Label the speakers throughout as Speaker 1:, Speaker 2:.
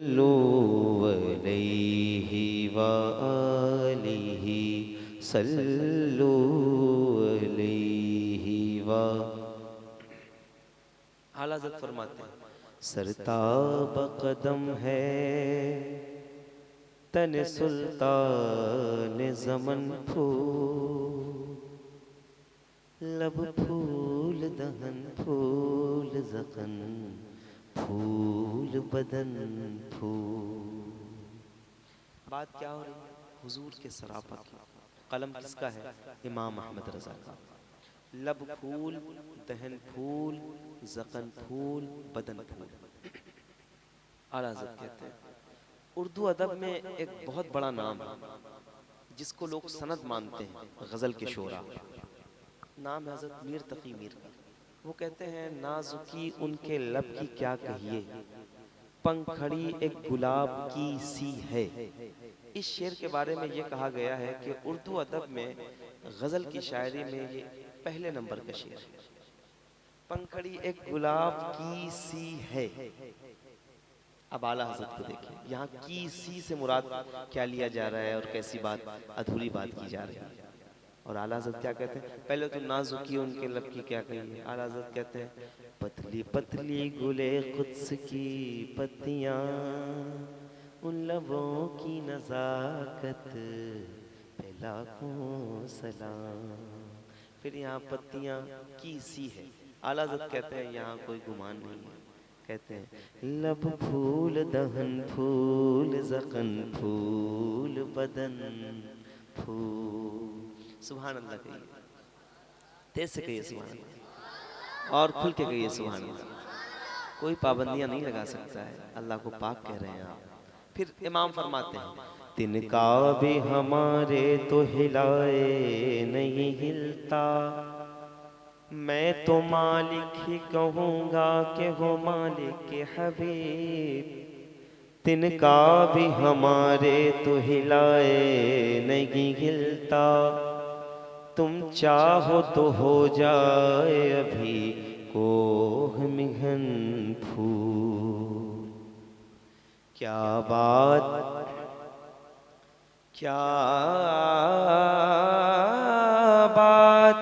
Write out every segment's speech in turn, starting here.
Speaker 1: सल्लु अलैहि व आलिहि सल्लु अलैहि व। आला हज़रत फरमाते हैं, सरताब कदम है तन सुल्तान ज़मन फूल, लब फूल दहन फूल ज़क़न फूल बदन फूल। बात क्या हो रही है? हुजूर के सरापा की। कलम किसका है? इमाम अहमद रज़ा का। लब फूल दहन फूल ज़क़न फूल बदन फूल। आला हज़रत कहते हैं उर्दू अदब में एक बहुत बड़ा नाम है जिसको लोग सनद मानते हैं, गज़ल के शोरा। नाम है हज़रत मीर तक़ी मीर का। वो कहते हैं नाजुकी उनके लब की क्या कहिए, पंखड़ी एक गुलाब की सी है। इस शेर के बारे में ये कहा गया है कि उर्दू अदब में गज़ल की शायरी में ये पहले नंबर का शेर है। पंखड़ी एक गुलाब की सी है। अब आला हज़रत को देखिए, यहाँ की सी से मुराद क्या लिया जा रहा है और कैसी बात, अधूरी बात की जा रही है। और आला हज़रत क्या कहते हैं? पहले तो नाजुकी उनके लब की क्या कही है। आला हज़रत कहते हैं पतली पतली गुले क़ुद्स की पत्तियाँ, उन लबों की नज़ाकत पे लाखों सलाम। फिर यहाँ पत्तियाँ की सी है। आला हज़रत कहते हैं यहाँ कोई गुमान नहीं है। कहते हैं लब फूल दहन फूल ज़क़न फूल बदन फूल। सुभान अल्लाह कहिए, तेज से कहिए सुभान अल्लाह, और खुल के कहिए सुभान अल्लाह। कोई पाबंदियां नहीं लगा सकता है, अल्लाह को पाक कह रहे हैं आप। फिर इमाम फरमाते हैं तिनका भी हमारे तो हिलाए नहीं हिलता, मैं तो मालिक ही कहूँगा कि हो मालिक के हबीब। तिनका भी हमारे तो हिलाए नहीं हिलता, तुम चाहो तो हो जाए अभी कोह मिघन फूल। क्या बात क्या बात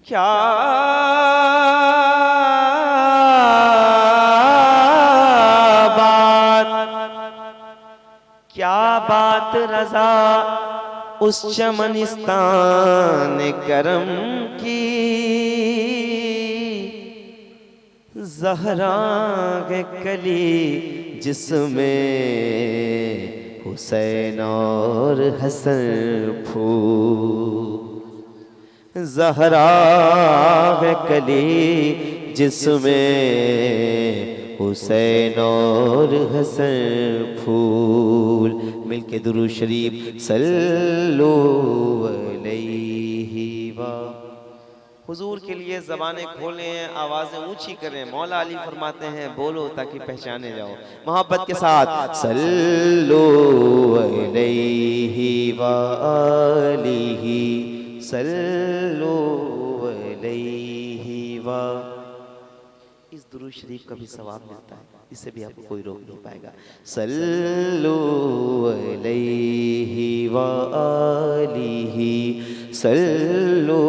Speaker 1: क्या क्या बात रज़ा उस चमनिस्तान करम की, ज़हरा के कली जिसमें हुसैन और हसन फूल। ज़हरा के कली जिसमें हुसैन और हसन फूल। मिलके दुरूद शरीफ सल्लु अलैहि व। हुजूर के लिए ज़बानें खोलें, आवाज़ें ऊंची करें। मौला अली फरमाते हैं बोलो ताकि पहचाने जाओ। मोहब्बत के साथ सल्लु अलैहि व आलिहि सल्लु अलैहि व। इस दुरूद शरीफ का भी सवाब मिलता है, इससे भी आपको कोई रोक नहीं पाएगा। सल्लु अलैहि व आलिहि सल्लु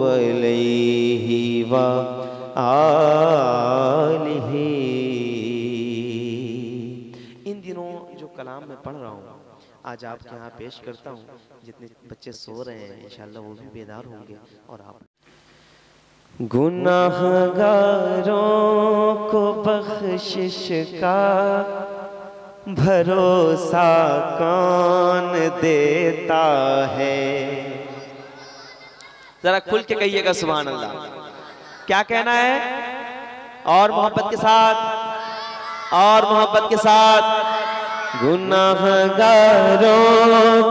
Speaker 1: अलैहि व आलिहि। इन दिनों जो कलाम मैं पढ़ रहा हूँ आज आपके यहाँ पेश करता हूँ, जितने बच्चे सो रहे हैं इंशाअल्लाह वो भी बेदार होंगे। और आप गुनाहगारों को बख्शिश का भरोसा कौन देता है। जरा खुल के कहिएगा सुभान अल्लाह। क्या कहना है? और मोहब्बत के साथ, और मोहब्बत के साथ। गुनाहगारों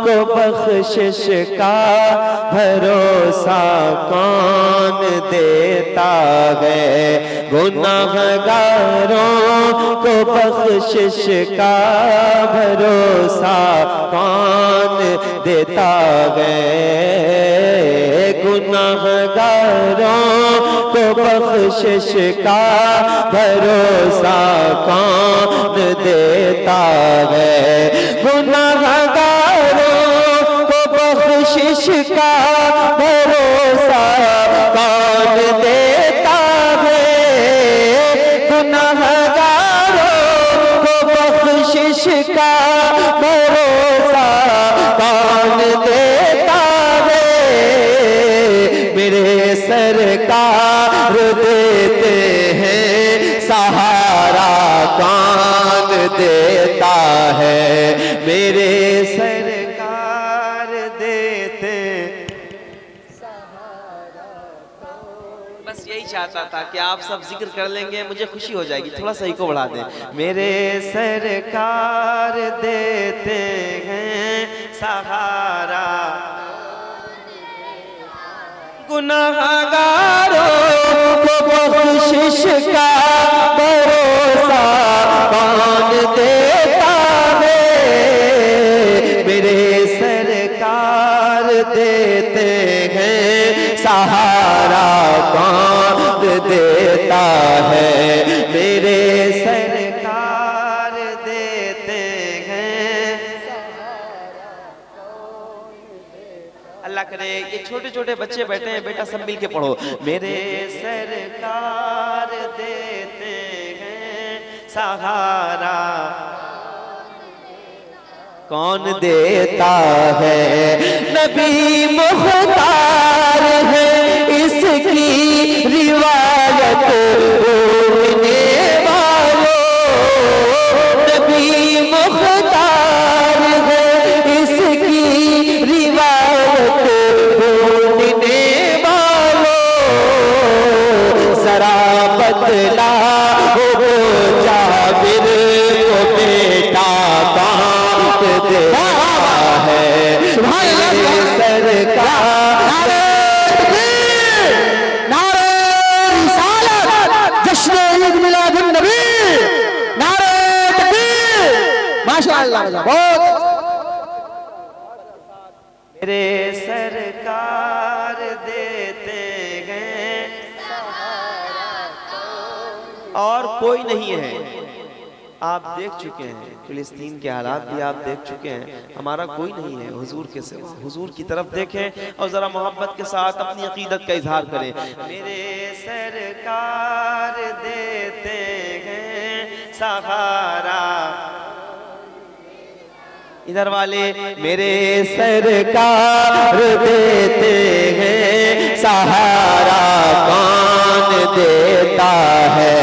Speaker 1: को बख्शिश का भरोसा कौन देता है। गुनाहगारों को बख्शिश का भरोसा कौन देता है। गुनाहगारों को बख्शिश का भरोसा कौन देता है। गुनाहगारों को बख्शिश का भरोसा कौन देता है। गुनाहगारों को बख्शिश का भरोसा कौन देता है। मेरे सरकार देते हैं सहारा कौन देता है। मेरे सरकार देते सहारा। बस यही चाहता था कि आप सब जिक्र कर लेंगे, मुझे खुशी हो जाएगी। थोड़ा सा को बढ़ा दें। मेरे सरकार देते हैं सहारा गुनाहगारों को बख्शिश का भरोसा कौन देता है। मेरे सरकार देते हैं सहारा कौन देता है। मेरे सरकार देते हैं सहारा कौन देता। अल्लाह करे ये छोटे छोटे बच्चे बैठे हैं, बेटा सब मिल के पढ़ो। मेरे सरकार देते हैं सहारा कौन देता है। नबी मुख्तार है इसकी रिवायत बोलने वालों। नबी मुख्तार है इसकी रिवायत बोलने वालों। जरा बदला हो जाबिर को बेटा बाप देता है। मेरे सरकार
Speaker 2: नारे रिसालत जश्न ईद मिलादुन नबी नारे तकबीर माशाअल्लाह। बहुत
Speaker 1: मेरे सरकार देते हैं और कोई नहीं है। आप देख चुके हैं फिलिस्तीन के हालात भी आप देख चुके हैं। हमारा कोई नहीं है हुजूर के सिवा। हुजूर की तरफ देखें और जरा मोहब्बत के साथ अपनी अकीदत का इजहार करें। मेरे सरकार देते हैं सहारा। इधर वाले मेरे सरकार देते हैं सहारा कौन देता है।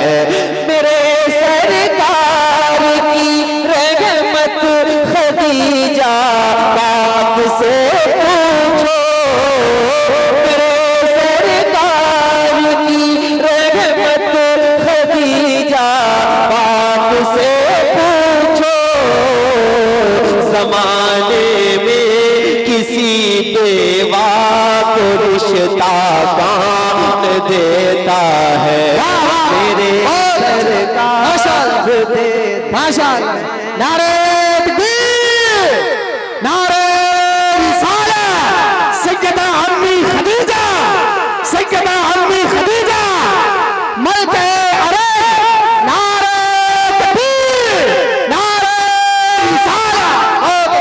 Speaker 1: मेरे सरकार की रहमत खदीजा बाप से पूछो। मेरे सरकार की रहमत खदीजा बाप से पूछो। जमाने में किसी बेवा को रिश्ता कौन देता है। मेरे सरकार
Speaker 2: माशाअल्लाह। नारे तकबीर नारे रिसालत। सैयदा अम्मी खदीजा सैयदा अम्मी खदीजा मलके अरब। नारे तकबीर नारे रिसालत।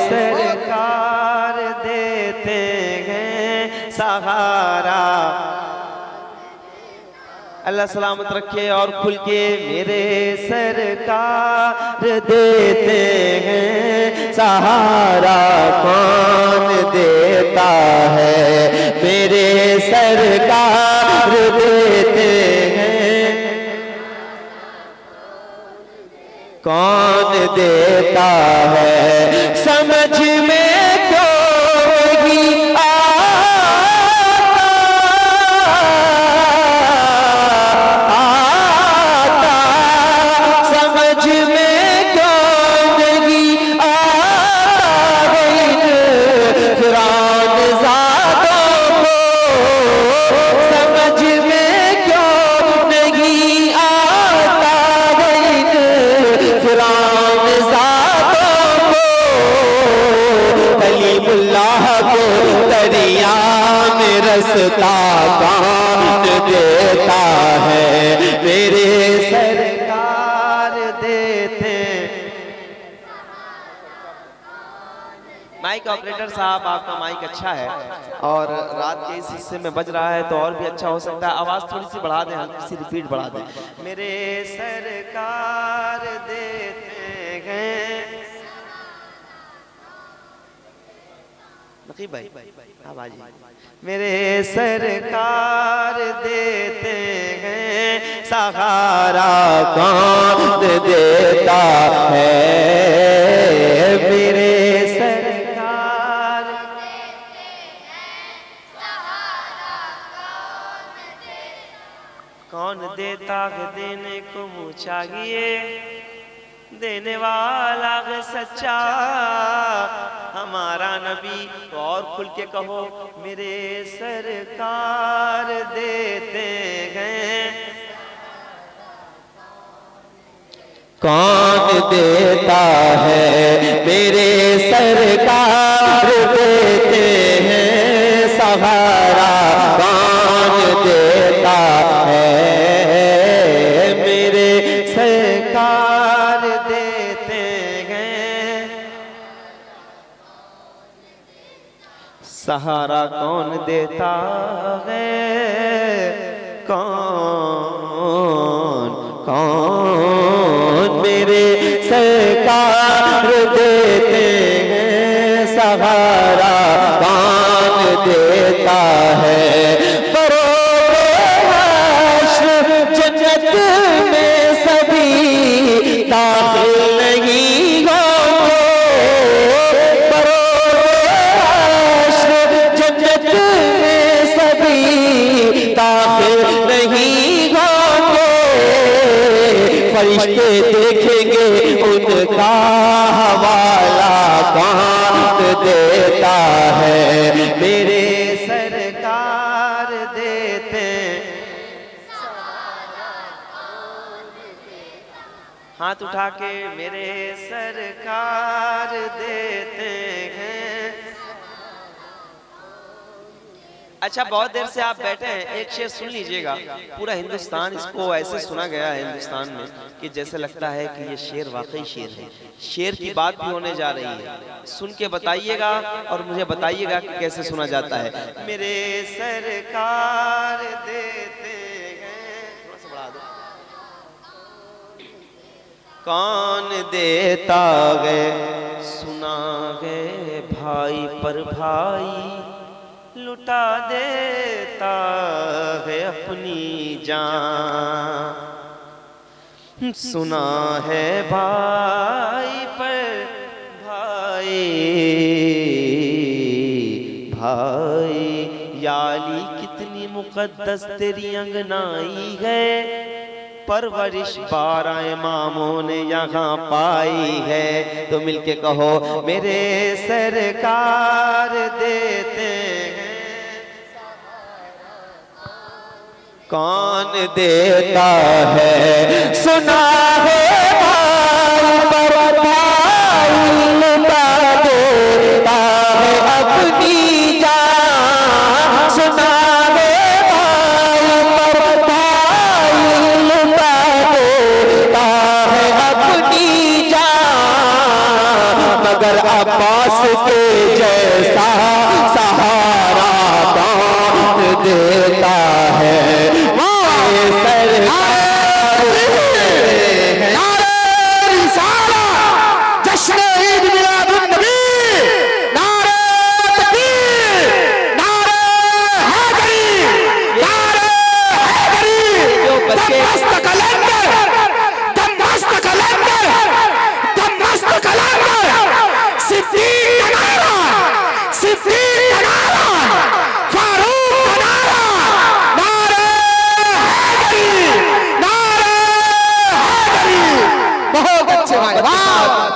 Speaker 1: सरकार देते हैं सहारा। अल्लाह सलामत रखे और खुल के। मेरे सरकार देते हैं सहारा कौन देता है। मेरे सरकार देते हैं कौन देता है। समझ में क्यों नहीं आता। समझ में क्यों नहीं आता इन फिरौन ज़ादों को। समझ में क्यों नहीं आता इन फिरौन ज़ादों को। देते। माइक ऑपरेटर साहब, आपका माइक अच्छा है और रात के इस हिस्से में बज रहा है तो और भी अच्छा हो सकता है। आवाज़ थोड़ी सी बढ़ा दें, हल्की सी रिपीट बढ़ा दें। मेरे सरकार देते हैं। नकीब भाई आप आ जाइए। मेरे सरकार देते हैं, सहारा कौन देता है। मेरे सरकार देते हैं, सहारा कौन देता है। देने को मुँह चाहिए, देने वाला है सच्चा हमारा नबी। तो और खुल के कहो, मेरे सरकार देते हैं।
Speaker 2: कौन देता है, मेरे सरकार देते हैं, सहारा कौन देता है। मेरे
Speaker 1: सरकार देते हैं, सहारा कौन देता है। कौन कौन
Speaker 2: मेरे सरकार देते हैं, सहारा कौन देता है। जन्नत में सभी दाखिल नहीं होंगे, जन्नत में सभी दाखिल नहीं होंगे। फरिश्ते देखेंगे उनका हवाला कौन देता है।
Speaker 1: मेरे सरकार देते। हाथ उठा के मेरे सरकार देते हैं। अच्छा, बहुत देर से आप बैठे हैं, एक शेर सुन लीजिएगा। पूरा हिंदुस्तान इसको ऐसे सुना गया है हिंदुस्तान में कि जैसे लगता है कि ये शेर वाकई शेर है। शेर की बात भी होने जा रही है, सुन के बताइएगा और मुझे बताइएगा कि कैसे सुना जाता है। मेरे सरकार देते हैं, थोड़ा सा बढ़ा दो। कौन देता है, सुना है भाई पर भाई लुटा देता है अपनी जान। सुना है भाई पर भाई, भाई याली कितनी मुकद्दस तेरी अंगनाई है। परवरिश 12 इमामों ने यहाँ पाई है। तो मिलके कहो, मेरे सरकार देते हैं,
Speaker 2: कौन देता है। सुना है भाई पर भाई लुटा देता है अपनी जान। सुना है भाई पर भाई लुटा देता है अपनी जान। मगर अब्बास के जैसा सहारा कौन देता है।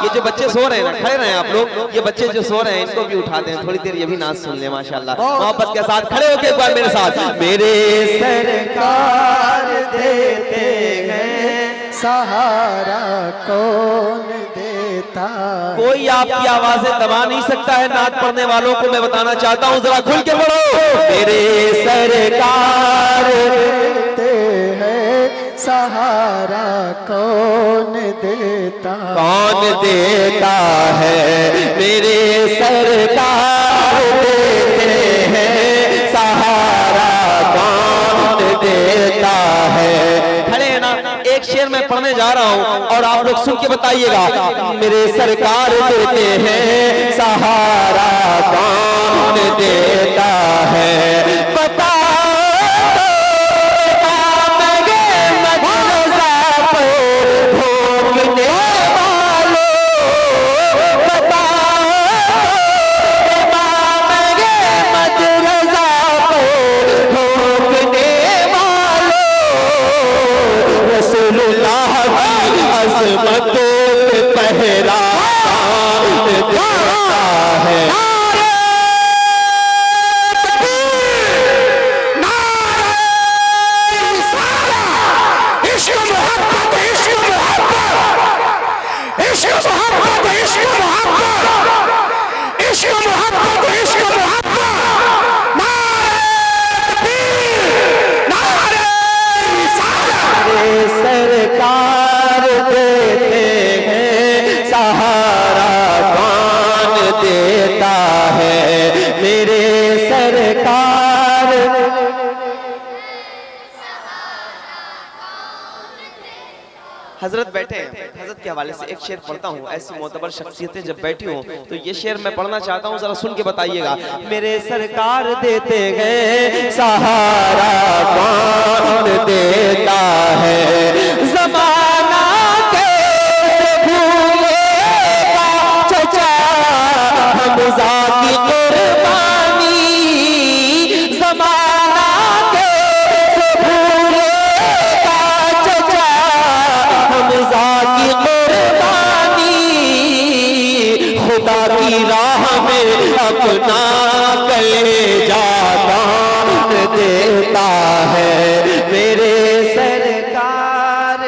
Speaker 1: ये जो बच्चे सो रहे हैं ना, खड़े रहे हैं आप लोग, ये बच्चे जो सो रहे हैं इनको भी उठाते हैं, थोड़ी देर ये भी नाच सुन ले। माशाल्लाह, मोहब्बत के साथ खड़े होके एक बार मेरे साथ। मेरे सरकार देते हैं,
Speaker 2: सहारा कौन देता।
Speaker 1: कोई आपकी आवाजें दबा नहीं सकता है। नात पढ़ने वालों को मैं बताना चाहता हूँ, जरा खुल के पढ़ो। मेरे सरकार
Speaker 2: देते हैं, सहारा कौन देता,
Speaker 3: कौन देता है मेरे सरकार देते हैं सहारा कौन देता है। खड़े हैं ना, एक शेर मैं पढ़ने जा रहा हूं और आप लोग सुन के बताइएगा। मेरे सरकार देते हैं सहारा कौन देता है। बता पहरा देता है। सरकार देते हैं सहारा कौन देता है मेरे सरकार। हजरत बैठे हैं, हजरत के हवाले से एक शेर पढ़ता हूँ। ऐसी मोतबर शख्सियतें जब बैठी हों तो ये शेर मैं पढ़ना चाहता हूँ, जरा सुन के बताइएगा। मेरे सरकार देते हैं सहारा कौन देता है। ज़माना कैसे भूलेगा चचा हमज़ा की कुर्बानी, ज़माना कैसे भूलेगा चचा हमज़ा की कुर्बानी। खुदा की राह में अपना कलेजा कौन देता है मेरे सरकार।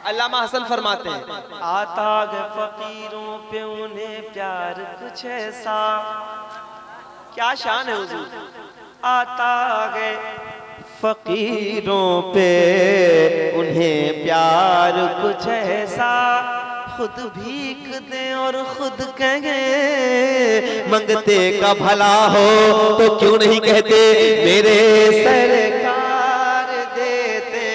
Speaker 3: अल्लामा हसन फरमाते हैं,
Speaker 1: आता है फकीरों पे उन्हें प्यार कुछ ऐसा। क्या शान है हुजूर। आता है फकीरों पे उन्हें प्यार कुछ ऐसा, खुद भीख दे और खुद कहें मंगते का भला हो तो क्यों नहीं कहते मेरे सरकार देते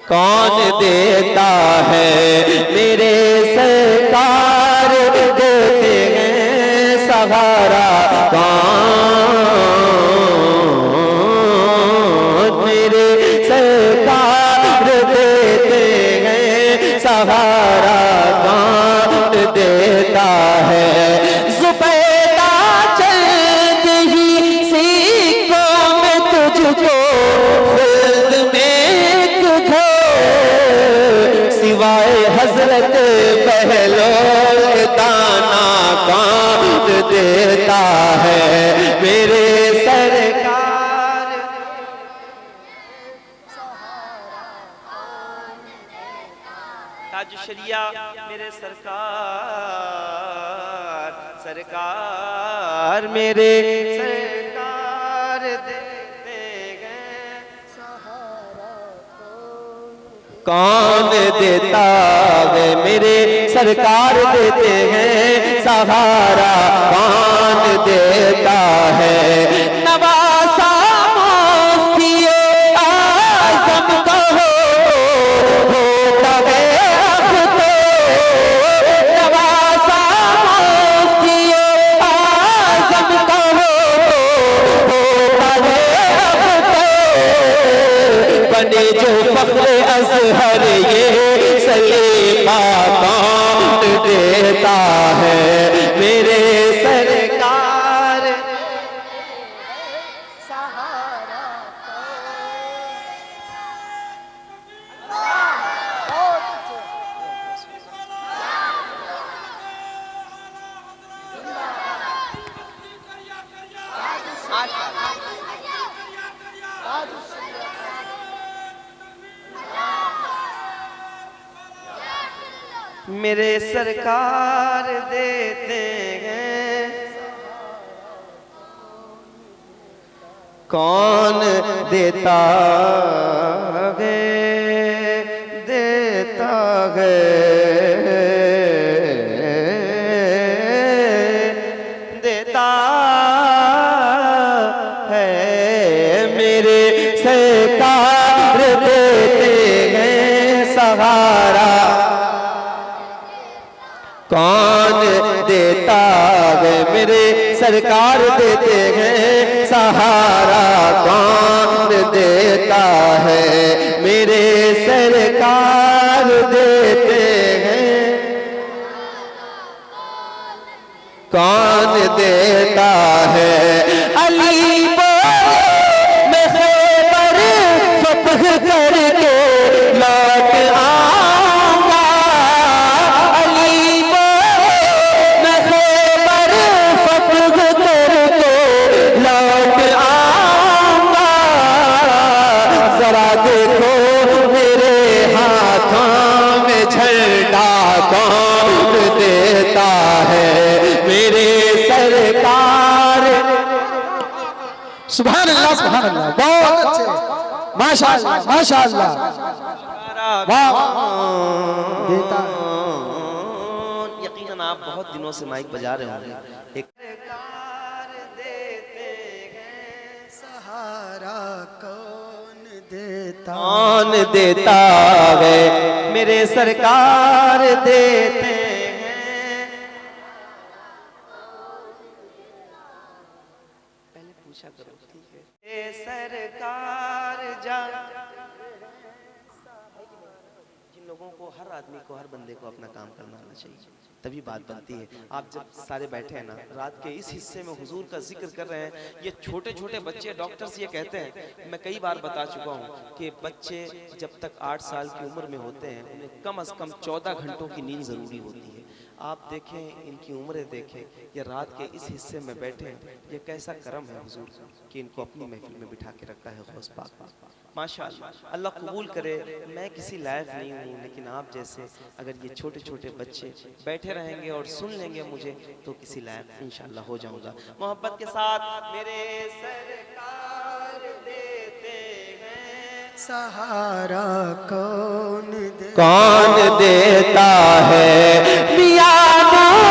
Speaker 3: कौन देता है मेरे सरकार देते हैं सहारा कौन मेरे सरकार देते हैं सहारा कौन देता है। ज़ुबैदा चंद ही सिक्कों में तुझको खुल्द में तुझो सिवाय हजरत बहलोल दाना कौन देता है मेरे सरकार।
Speaker 1: ताजुशरिया मेरे सरकार, सरकार मेरे सरकार देते हैं
Speaker 3: कौन देता है मेरे सरकार देते हैं सहारा कौन देता है। नवासा मुफ्तिए आज़म कहो होता है अब तो, नवासा मुफ्तिए आज़म कहो होता है अब तो। बने जो फख्र अज़हर ये सलीमा कौन देता है मेरे सरकार।
Speaker 1: मेरे सरकार देते हैं कौन देता है, देता है, देता है मेरे सरकार देते हैं सहारा। कौन देता है मेरे सरकार देते हैं सहारा। कौन देता है मेरे सरकार देते हैं। कौन देता है अली मैं खैबर फतह करके लौट आऊंगा। अली मैं खैबर फतह करके लौट आऊंगा। जरा देखो मेरे हाथों में झंडा कौन देता है मेरे सरकार।
Speaker 2: सुभान अल्लाह, सुभान अल्लाह, बहुत अच्छे, माशाअल्लाह, माशाअल्लाह, वाह। देता
Speaker 1: यकीनन आप बहुत दिनों से माइक बजा रहे होंगे। एक सरकार देते हैं
Speaker 2: सहारा कौन देता,
Speaker 1: कौन देता है मेरे सरकार देते हैं। पहले पूछा करो, ठीक है। ये सरकार जा, जिन लोगों को, हर आदमी को, हर बंदे को अपना काम करना आना चाहिए, तभी बात बनती है। आप जब सारे बैठे हैं ना, रात के इस हिस्से में हुजूर का जिक्र कर रहे हैं, ये छोटे छोटे बच्चे, डॉक्टर्स ये कहते हैं, मैं कई बार बता चुका हूँ कि बच्चे जब तक 8 साल की उम्र में होते हैं उन्हें कम से कम 14 घंटों की नींद ज़रूरी होती है। आप देखें, इनकी उम्रें देखें, ये रात के इस हिस्से में बैठे हैं, ये कैसा करम है हुजूर कि इनको अपनी महफिल में बिठा के रखा है गौस पाक। माशाअल्लाह, अल्लाह कबूल करे। मैं किसी लायक नहीं हूँ, लेकिन आप जैसे अगर ये छोटे छोटे बच्चे बैठे रहेंगे और सुन लेंगे मुझे, तो किसी लायक इंशाअल्लाह हो जाऊंगा। मोहब्बत के साथ मेरे सरकार देते हैं
Speaker 2: सहारा कौन देता,
Speaker 3: कौन देता है मियां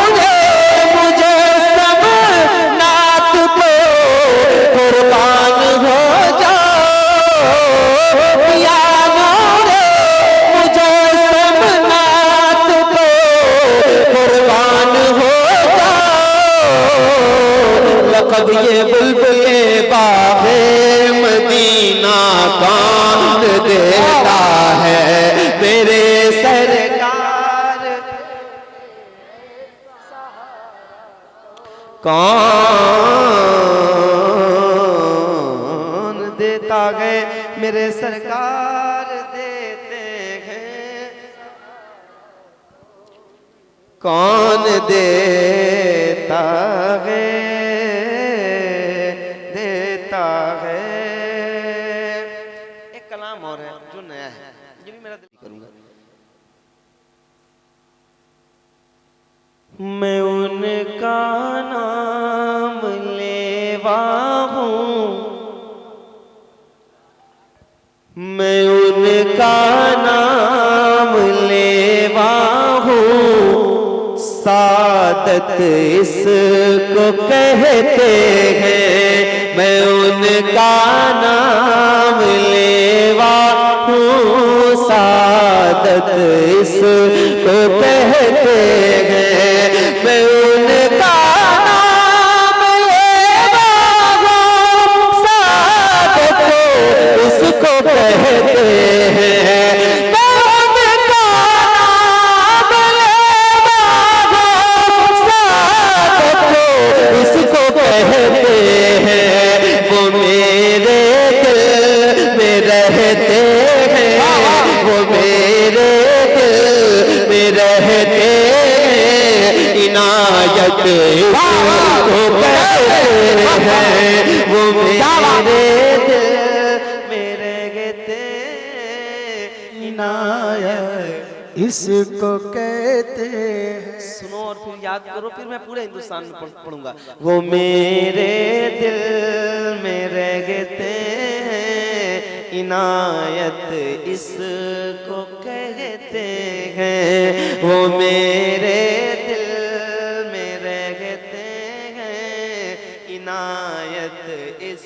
Speaker 3: मुझे सब नात को कुर्बान हो जाओ। मियां मुझे सब नात को कुर्बान हो जाओ। लक़द ये बुलबुले बाग़े मदीना कौन देता है मेरे सरकार। कौन देता है मेरे सरकार देते हैं। कौन देता है, देता है। एक कलाम और है जो नया है, ये भी मेरा दिल करूंगा। मैं उनका नाम लेवा हूँ, मैं उनका नाम लेवा हूँ। सादत इसको कहते हैं, मैं उनका नाम लेवा हूँ। सादत इसको कहते हैं, मैं उनका नाम लेवा हूँ। सादत इसको कहते हैं, मैं उनका नाम लेवा हूँ। सादत इसको कहते हैं, वो मेरे दिल में रहते हैं, वो मेरे दिल में रहते हैं। इनायत इसको कहते हैं, वो मेरे दिल में रहते हैं।
Speaker 2: इनायत इसको कहते हैं।
Speaker 1: सुनो और फिर याद करो, फिर मैं पूरे हिंदुस्तान में पढ़ूंगा। वो मेरे दिल में रह गए रहते हैं, इनायत इसको कहते हैं। वो मेरे दिल में रहते हैं, इनायत इस।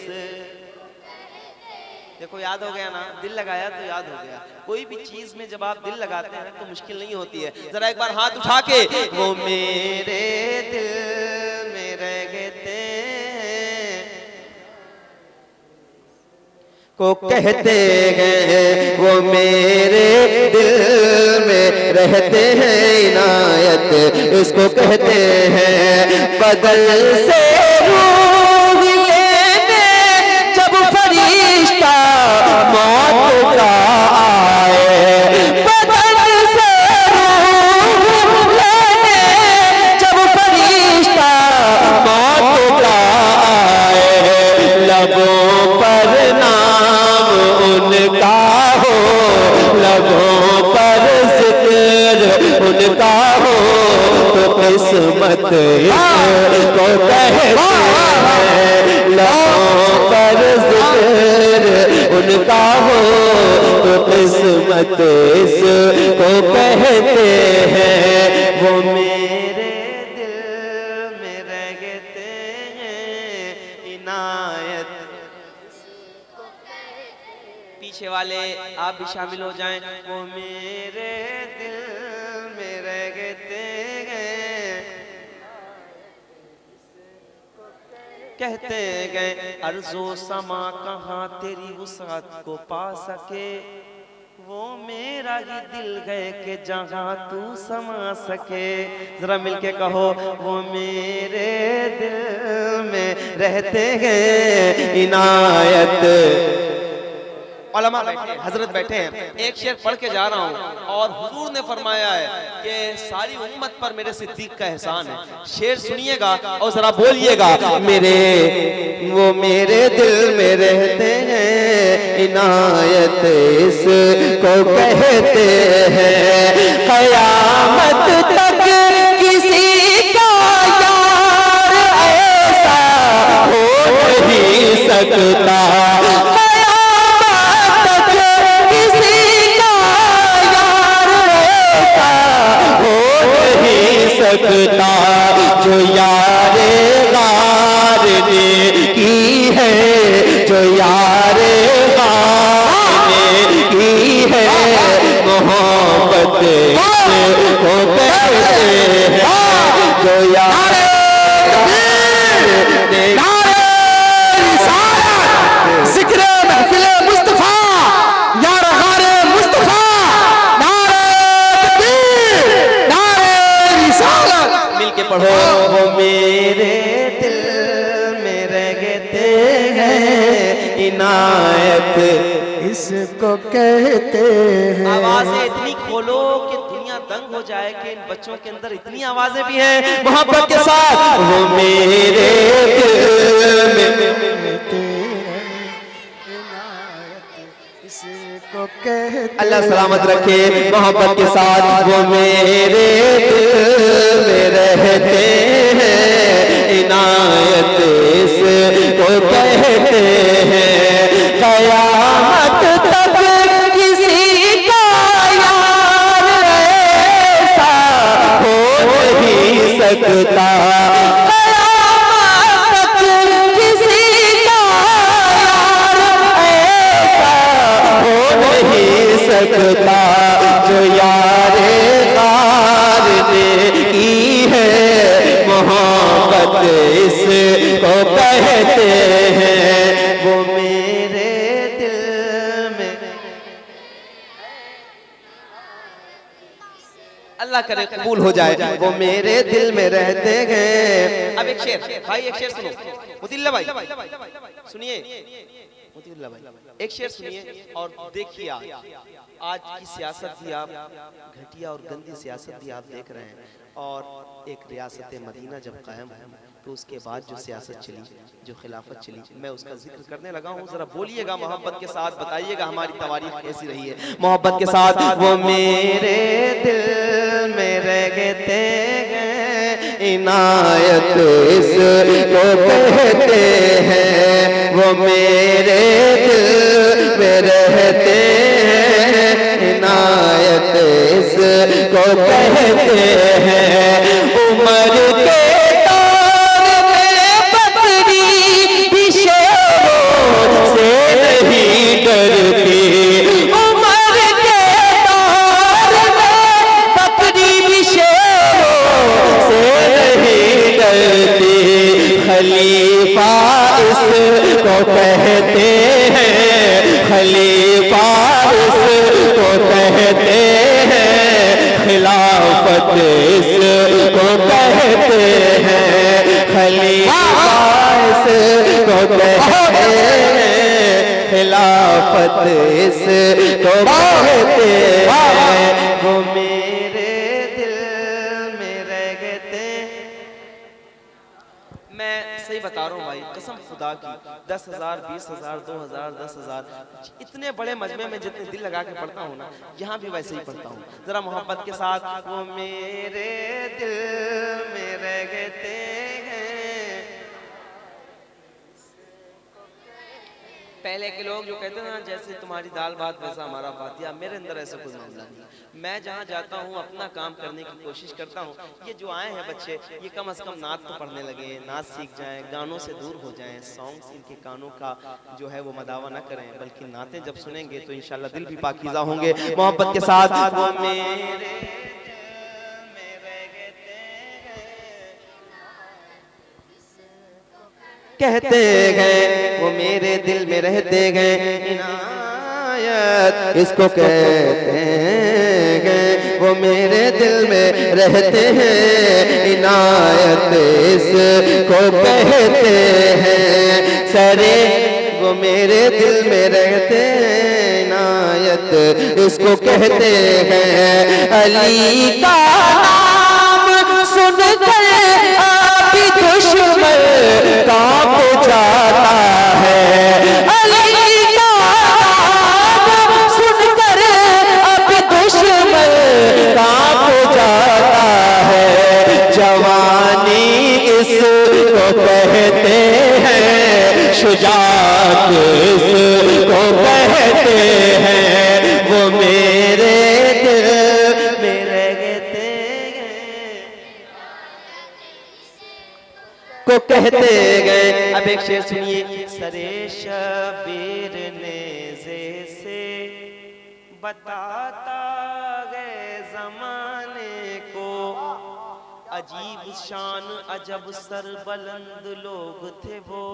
Speaker 1: देखो याद हो गया ना, दिल लगाया तो याद हो गया। कोई भी चीज में जब आप दिल लगाते हैं तो मुश्किल नहीं होती है। जरा एक बार हाथ उठा के, वो मेरे दिल में रहते हैं को कहते हैं, वो मेरे दिल में रहते हैं, इनायत इसको कहते हैं। बदल से रूह लेने जब फरिश्ता मौत का आए, बदल से रूह लेने जब फरिश्ता मौत का आए, लबों पर नाम उनका हो, लबों पर जिक्र उनका हो, तो किस्मत इसको कहते हैं। लबों पर जिक्र उनका हो, तो किस्मत इसको कहते हैं। वो मेरे दिल में रहते हैं, इनायत। पीछे वाले आप भी शामिल हो जाएं। वो मेरे दिल में रहते हैं, कहते गए अर्ज़ो समा कहाँ तेरी वुसात को पा सके, वो मेरा ही दिल गए कि जहाँ तू समा सके। जरा मिलके कहो, वो मेरे दिल में रहते हैं, इनायत। उलमा बैठे, हजरत बैठे हैं, एक शेर पढ़ के जा रहा हूँ और हुजूर ने फरमाया है कि सारी उम्मत पर मेरे सिद्दीक का एहसान है। शेर सुनिएगा और जरा बोलिएगा, मेरे वो मेरे दिल में रहते हैं, इनायत इसको कहते हैं। क़यामत तक किसी का यार ऐसा हो नहीं सकता, सकता जो यारे गार ने की है, जो यारे गार ने की है, मोहब्बत को कहते हैं। जो यारे
Speaker 2: जिक्र महफिल मुस्तफा, यार गारे मुस्तफा,
Speaker 1: मिलके पढ़ो, वो मेरे दिल में रहते हैं, इनायत
Speaker 2: इसको कहते हैं।
Speaker 1: आवाजें इतनी खोलो कि दुनिया दंग हो जाए कि इन बच्चों के अंदर इतनी आवाजें भी हैं मोहब्बत के साथ। वो मेरे दिल में
Speaker 2: कहते हैं, इनायत इसको कहते हैं।
Speaker 1: अल्लाह सलामत रखे मोहब्बत के साथ। वो मेरे दिल में रहते हैं, इनायत इसको कहते हैं। क़यामत तक किसी का यार ऐसा हो नहीं सकता, क़यामत तक किसी का यार ऐसा हो नहीं सकता, जो यारे गार ने की है, मोहब्बत इसको कहते हैं। वो मेरे दिल में, अल्लाह करे कबूल हो जाए। वो मेरे दिल में रहते हैं। अब एक शेर भाई, एक शेर सुनो मुतिल्ला भाई, सुनिए मुतिल्ला भाई, एक शेर सुनिए और देखिए आज की सियासत भी आप घटिया और गंदी सियासत भी आप देख रहे हैं, और एक रियासत मदीना जब कायम है तो उसके बाद जो सियासत चली, जो खिलाफत चली, मैं उसका जिक्र करने लगा हूँ। जरा बोलिएगा मोहब्बत के साथ, बताइएगा हमारी तवारीख कैसी रही है मोहब्बत के साथ। वो मेरे दिल में रहते हैं, इनायत इसको कहते हैं। वो मेरे दिल में रहते हैं, इनायत इसको कहते हैं। उम्र के खलीफा इसको कहते हैं, खलीफा इसको कहते हैं। खिलाफत इसको कहते हैं, खलीफा इसको कहते हैं। खिलाफत इसको कहते हैं। वो मेरे दिल में रहते। मैं सही बता रहा हूँ भाई, कसम खुदा की, 10,000, 20,000, 2,000, 10,000, इतने बड़े मजमे में जितने दिल लगा के पढ़ता हूँ ना, यहाँ भी वैसे ही पढ़ता हूँ। जरा मोहब्बत के साथ। वो मेरे दिल में रहते हैं। पहले के लोग जो कहते हैं ना, जैसे तुम्हारी दाल भात वैसा हमारा फातिहा, मेरे अंदर ऐसा कोई मामला नहीं। मैं जहाँ जाता हूँ अपना काम करने की कोशिश करता हूँ। ये जो आए हैं बच्चे, ये कम से कम नात तो पढ़ने लगे, नात सीख जाएं, गानों से दूर हो जाएं, सॉन्ग्स इनके कानों का जो है वो मदावा न करें, बल्कि नातें जब सुनेंगे तो इंशाल्लाह दिल भी पाकीज़ा होंगे मोहब्बत के साथ। वो मेरे कहते गए, वो मेरे दिल में रहते गए, इनायत इसको कहते गए। वो मेरे दिल में रहते हैं, इनायत इसको कहते हैं। सरे वो मेरे दिल में रहते हैं, इनायत इसको कहते हैं। अली का नाम सुनकर आपकी दुश्मन कांप जाता है। अली का नाम सुनकर आपकी दुश्मन कांप जाता है। जवानी इसको कहते हैं, शुजाअत इसको कहते हैं। वो मेरे दिल में रहते को कहते गए। अब एक शेर सुनिए। सरे शबीर नेज़े से बताता गए ज़माने को, अजीब शान अजब सरबलंद लोग थे वो,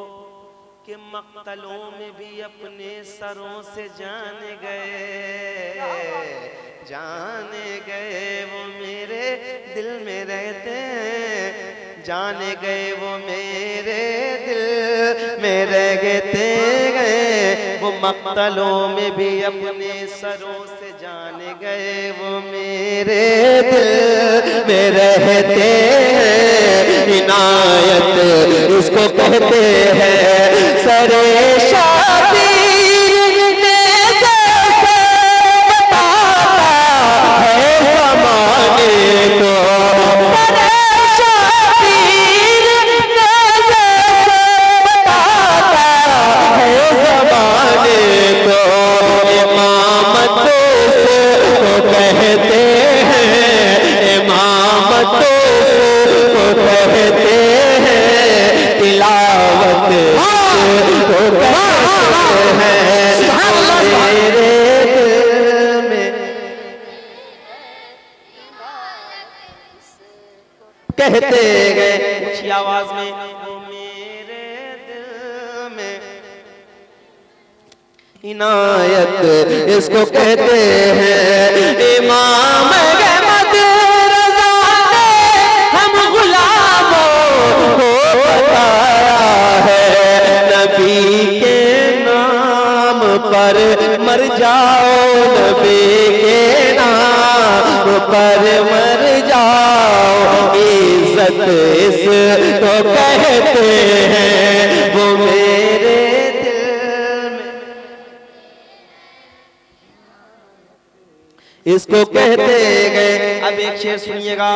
Speaker 1: कि मक्तलों में भी अपने सरों से जान गए वो मेरे दिल में रहते हैं। जाने गए वो मेरे दिल में रहते गए। वो मक्तलों में भी अपने सरों से जाने गए। वो मेरे दिल में रहते हैं, इनायत इसको कहते हैं। सरे शाबीर नेज़े से बताता है ज़माने को। सरे शाबीर नेज़े से बताता है ज़माने को। इमामत इसको कहते हैं, इमामत इसको कहते हैं। तिलावत इसको कहते हैं। मेरे दिल में कहते गए ऊंची आवाज में। वो मेरे दिल में इनायत इसको कहते हैं। इमाम अहमद रज़ा ने हम गुलामों को बताया है, नबी के नाम पर मर जाओ, नबी के नाम पर मर जाओ।
Speaker 3: इज्जत इसको कहते हैं, वो मेरे दिल में इसको कहते गए।
Speaker 1: अब एक शेर सुनिएगा,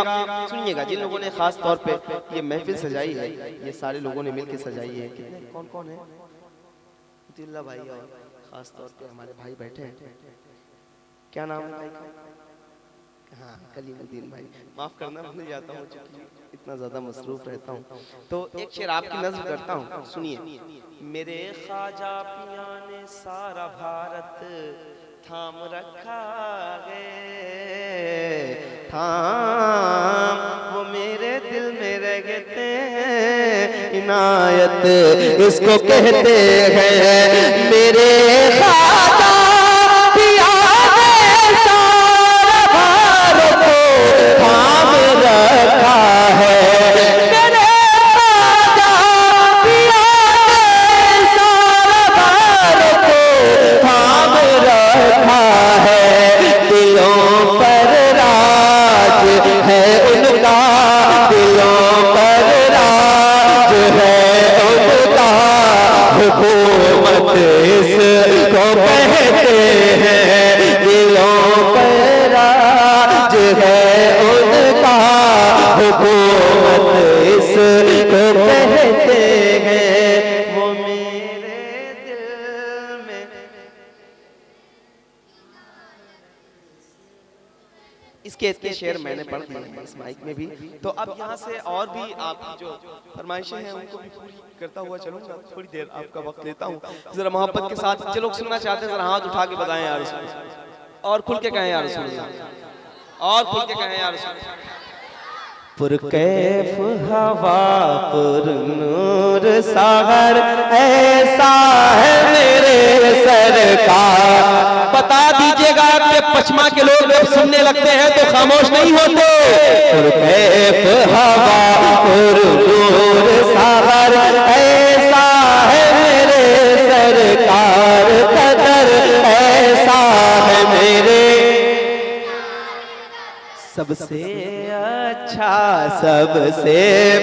Speaker 1: सुनिएगा। जिन लोगों ने खास तौर पे ये महफिल सजाई है, ये सारे लोगों ने मिलकर सजाई है। कितने कौन कौन है? अब्दुल्ला भाई और खास तौर पे हमारे भाई बैठे हैं। क्या नाम है भाई का? हाँ, कलीमुद्दीन भाई। माफ करना, भूल जाता हूँ क्योंकि इतना ज्यादा मसरूफ रहता हूँ। तो एक शेर आपकी नज़्म करता हूँ, सुनिए। मेरे ख्वाजा पिया ने सारा भारत थाम रखा है, थाम वो मेरे दिल में रहते हैं,
Speaker 3: इनायत इसको कहते हैं। मेरे ख्वाजा पिया ने सारा भारत थाम रखा है, मेरे ख्वाजा पिया ने सारा भारत थाम रखा है। दिलों पर राज है उनका, दिलों पर राज है उनका, हुकूमत इसको कहते हैं। दिलों पर राज है उनका, हुकूमत इसको कहते हैं,
Speaker 1: वो मेरे दिल में। इसके इतने शेर मैंने पढ़ दिए हैं इस माइक में भी। तो अब यहाँ से और भी आपकी जो फरमाइशें हैं उनको भी पूरी करता हुआ चलूंगा। थोड़ी देर आपका वक्त लेता हूँ जरा मोहब्बत के साथ। जो लोग सुनना चाहते हैं जरा हाथ उठा के बताएं यार रसूल, और खुल के कहें यार रसूल, और खुल के कहें यार रसूल।
Speaker 3: पुरकैफ हवा पुरनूर सागर ऐसा है मेरे सरकार।
Speaker 1: बता दीजिएगा कि पश्चिमा के लोग जब सुनने लगते हैं तो खामोश नहीं होते।
Speaker 3: पुरकैफ हवा पुरनूर सागर ऐसा है मेरे सरकार, कदर ऐसा है मेरे सबसे अच्छा, सबसे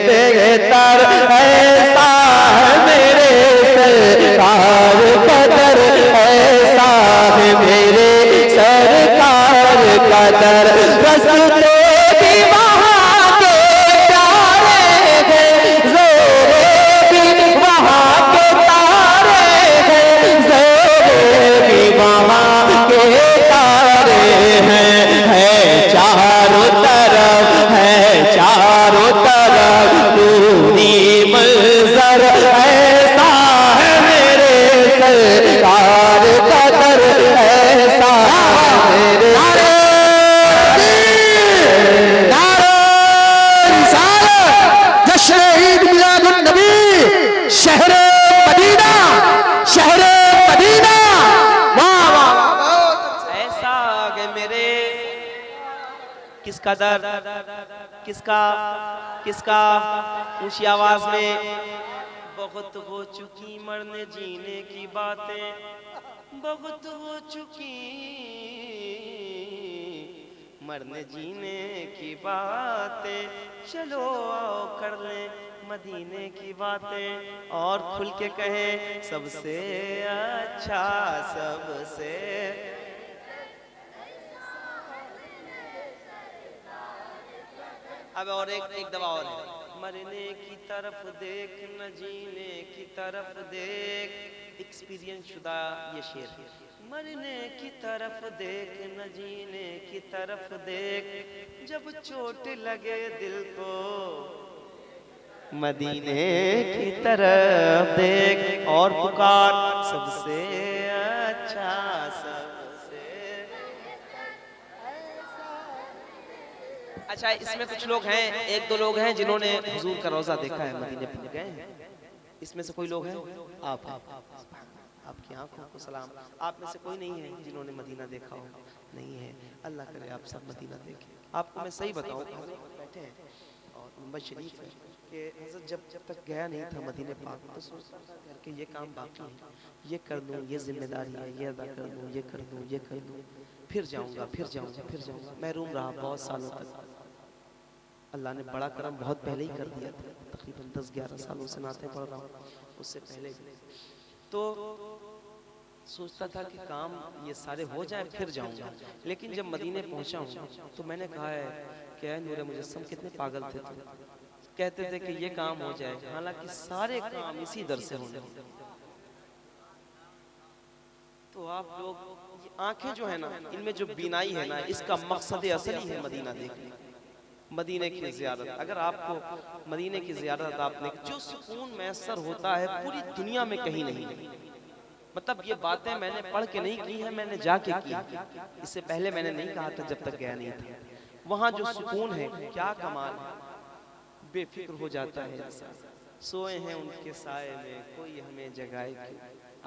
Speaker 3: बेहतर ऐसा है मेरे सरकार, कदर ऐसा है मेरे सरकार, कदर रसते भी वहाँ के प्यारे हैं, ज़ोरे भी वहाँ के तारे हैं, ज़ोरे भी वहाँ के तारे हैं, चारों तरफ है, चारों तरफ पूरी मंजर ऐसा है मेरे सरकार, कदर ऐसा है मेरे
Speaker 2: जश्न ईद मिलादुन नबी शहर मदीना, शहर मदीना। वाह वाह।
Speaker 1: ऐसा कि मेरे किसका दर्द, किसका किसका ऊंची आवाज में। बहुत हो चुकी मरने जीने की बातें, बहुत हो चुकी मरने जीने की बातें, चलो आओ कर ले मदीने की बातें, और खुल के कहें सबसे अच्छा, सबसे। अब और एक दवा और है। मरने की तरफ देख न जीने की तरफ देख, एक्सपीरियंस शुदा ये शेर है। मरने की तरफ देख न जीने की तरफ देख, जब चोट लगे दिल को मदीने की तरफ देख, और पुकार सबसे अच्छा, सबसे। अच्छा, इसमें कुछ लोग हैं, एक दो लोग हैं जिन्होंने हुजूर का रोजा देखा है, मदीने पे गए हैं। इसमें से कोई लोग हैं? आप आपकी आंखों को सलाम। आप में से कोई नहीं है जिन्होंने मदीना देखा हो? नहीं है। अल्लाह करे आप सब मदीना देखें। आपको मैं सही बताऊं, बैठे हैं और मुंबई शरीफ है कि हज़रत जब तक गया नहीं था मदीने पाक, तो सोचता था कि ये काम बाकी है, ये कर दूं, ये जिम्मेदारी है, ये अदा कर दूं, ये कर दूं, ये कर दूं, फिर जाऊंगा, फिर जाऊंगा, फिर जाऊंगा। महरूम रहा बहुत सालों तक। अल्लाह ने बड़ा करम बहुत पहले ही कर दिया था, तकरीबन 10-11 सालों से नाते पढ़ रहा हूँ, उससे पहले भी। तो सोचता था कि काम ये सारे हो जाए फिर जाऊंगा, लेकिन जब मदीने पहुंचा हूँ तो मैंने कहा है कि ऐ नूरे मुजस्सम कितने पागल थे तुम, कहते थे कि ये काम हो जाए, हालांकि सारे काम इसी दर से होने। तो आप लोग आंखें जो है ना, इनमें जो बीनाई है ना, इसका मकसद असली है मदीना देखना, मदीने की ज़ियारत। अगर आपको मदीने की ज़ियारत आपने, जो सुकून मैसर होता है पूरी दुनिया में कहीं नहीं। मतलब ये बातें मैंने पढ़ के नहीं की है, मैंने जाके की। इससे पहले मैंने नहीं कहा था जब तक गया नहीं था। वहाँ जो सुकून है क्या कमाल है, बेफिक्र हो जाता है इंसान। सोए हैं उनके साए में, कोई हमें जगाए क्यों।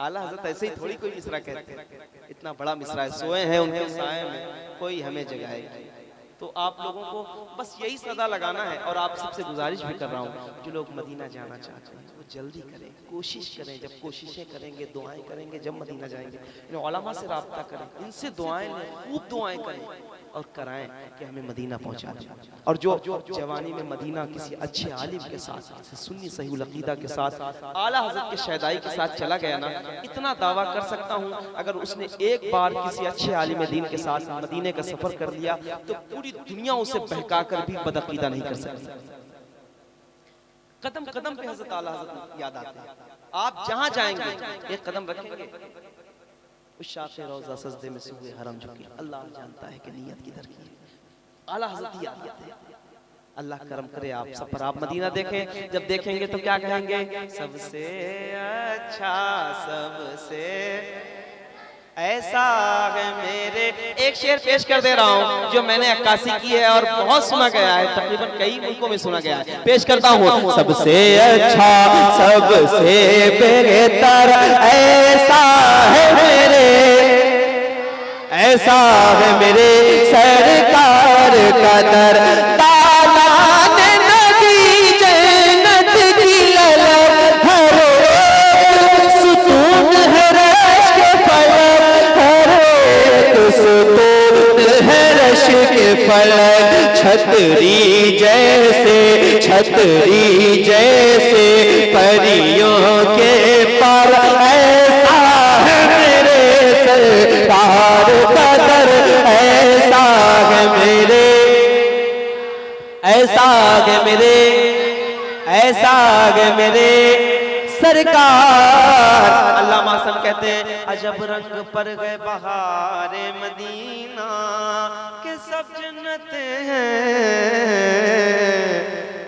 Speaker 1: आला हज़रत ऐसे ही थोड़ी कोई मिसरा कहते हैं, इतना बड़ा मिसरा है, सोए हैं उनके साए में, कोई हमें जगाए क्यों। तो आप लोगों को बस यही सदा लगाना है, और आप सबसे गुजारिश भी कर रहा हूँ, जो लोग मदीना जाना चाहते हैं वो जल्दी करें, कोशिश करें। जब कोशिशें करेंगे, दुआएं करेंगे, जब मदीना जाएंगे इन उलमा से राब्ता करें, इनसे दुआएं लें, खूब दुआएं करें और कराएं कि हमें मदीना पहुंचा दें। और जो जवानी में मदीना किसी अच्छे आलिम के साथ, सुन्नी सहीहुल अकीदा के साथ, आला हज़रत के शहदाई के साथ चला गया ना, इतना दावा कर सकता हूँ अगर उसने एक बार किसी अच्छे आलिम दीन के साथ मदीने का सफर कर लिया तो पूरी दुनिया उसे बहका कर भी बदअकीदा नहीं कर सकती। कदम कदम पे हज़रत आला हज़रत याद आते हैं। आप जहां जाएंगे एक कदम रखेंगे, उस शाखे रोज़ा सजदे में सुबह हरम झुके, अल्लाह जानता है कि नीयत किधर की है, आला हज़रत याद आते हैं। अल्लाह करम करे आप सब पर, आप मदीना देखें। जब देखेंगे तो क्या कहेंगे, सबसे अच्छा सबसे ऐसा है मेरे। एक शेर पेश कर दे रहा हूँ जो मैंने अक्कासी की है और बहुत सुना गया है, तकरीबन कई मुल्कों में सुना गया है, पेश करता हूँ।
Speaker 3: सबसे अच्छा सबसे बेहतर ऐसा है मेरे, ऐसा है मेरे सरकार का दर। दालान नदी जन्नत की ललक, हर एक सुकून है रश के फलक, हर एक सुकून है रश के फलक। छतरी जैसे, छतरी जैसे परियों के पर, ऐसा है मेरे सरकार का दर, ऐसा है मेरे, ऐसा है मेरे, ऐसा है मेरे सरकार।
Speaker 1: अल्लामा हसन कहते हैं, अजब रंग पर गए बहारे मदीना के सब जन्नत हैं,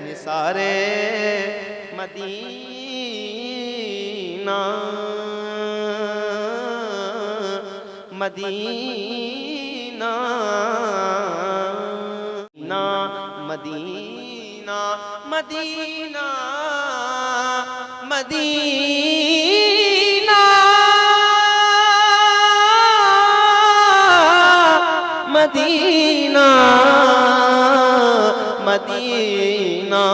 Speaker 1: निसारे मदीना मदीना ना Medina Medina Medina Medina Medina Medina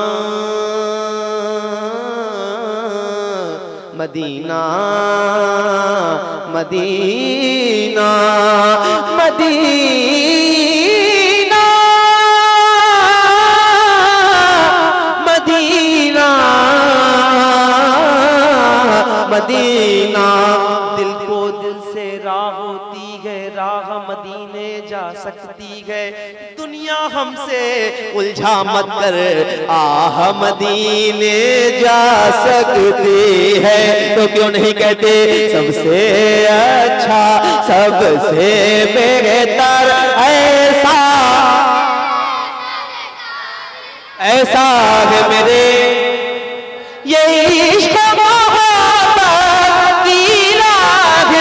Speaker 1: Medina Medina Medina Medina. दिल को दिल से राह होती है, राह मदीने जा सकती है, दुनिया हमसे उलझा मत कर, आह मदीने जा सकती है। तो क्यों नहीं कहते सबसे अच्छा सबसे बेहतर ऐसा, ऐसा है मेरे ये इश्क मोहब्बत की राह,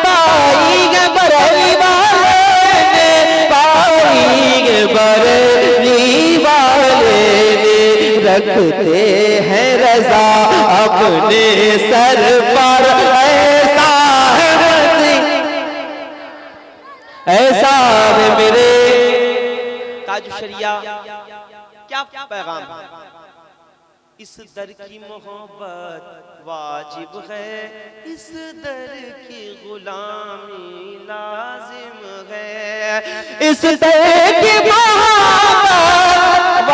Speaker 1: पाई है बरई वाले ने, पाई है बरई वाले ने, रखते हैं रजा अपने सर पर, ऐसा है ऐसा है मेरे। ताजुशरिया क्या पैगाम है, इस दर की मोहब्बत वाजिब है, इस दर की गुलामी लाजिम है,
Speaker 3: इस दर की मोहब्बत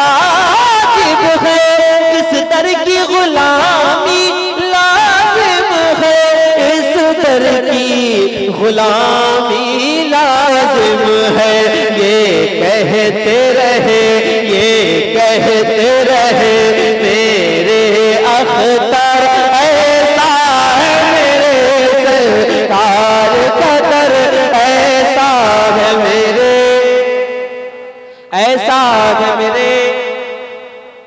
Speaker 3: है, इस दर की गुलामी लाजिम है, इस दर की गुलामी लाजिम है। ये कहते रहे, ये कहते रहे मेरे अख्तर, ऐसा है मेरे सरकार का दर, ऐसा है मेरे, ऐसा है मेरे,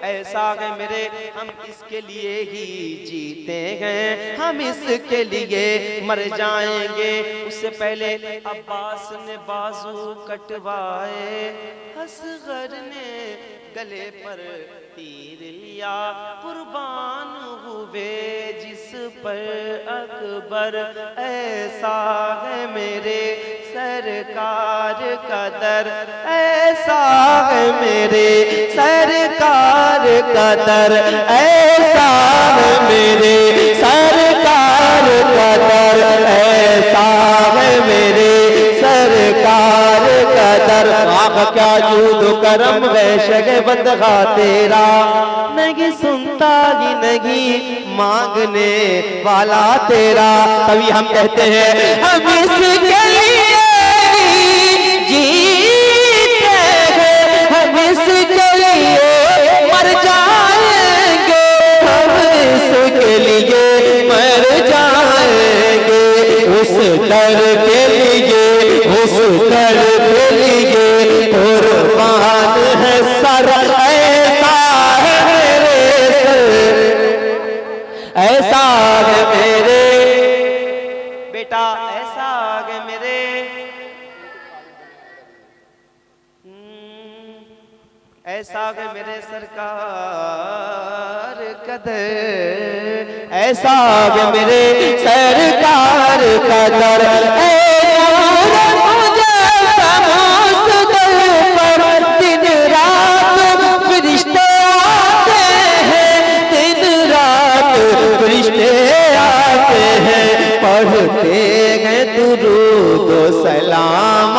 Speaker 1: ऐसा है मेरे, हम इसके लिए ही जीते हैं, हम इसके लिए मर जाएंगे। उससे पहले अब्बास ने बाजू कटवाए, असगर ने गले पर तीर लिया, कुर्बान हुए जिस पर अकबर। ऐसा है मेरे सरकार का दर, ऐसा है मेरे सरकार का दर, ऐसा है मेरे सरकार का दर, ऐसा है मेरे सरकार का दर। आका क्या जूद करम वैशग बंदगा तेरा, नहीं सुनता ही नहीं मांगने वाला तेरा। तभी हम कहते हैं हम इसके लिए जीते हैं, हम इसके लिए मर जाएंगे, हम इसके लिए मर जाएंगे। उस दर के लिए, उस दर के लिए कुर्बान है सर, ऐसा है मेरे सर, ऐसा है मेरे बेटा, ऐसा है मेरे, ऐसा है मेरे सरकार कदर, ऐसा है मेरे सरकार कदर। दिन रात फरिश्ते आते हैं, दिन रात फरिश्ते आते हैं, पढ़ते हैं दुरूद सलाम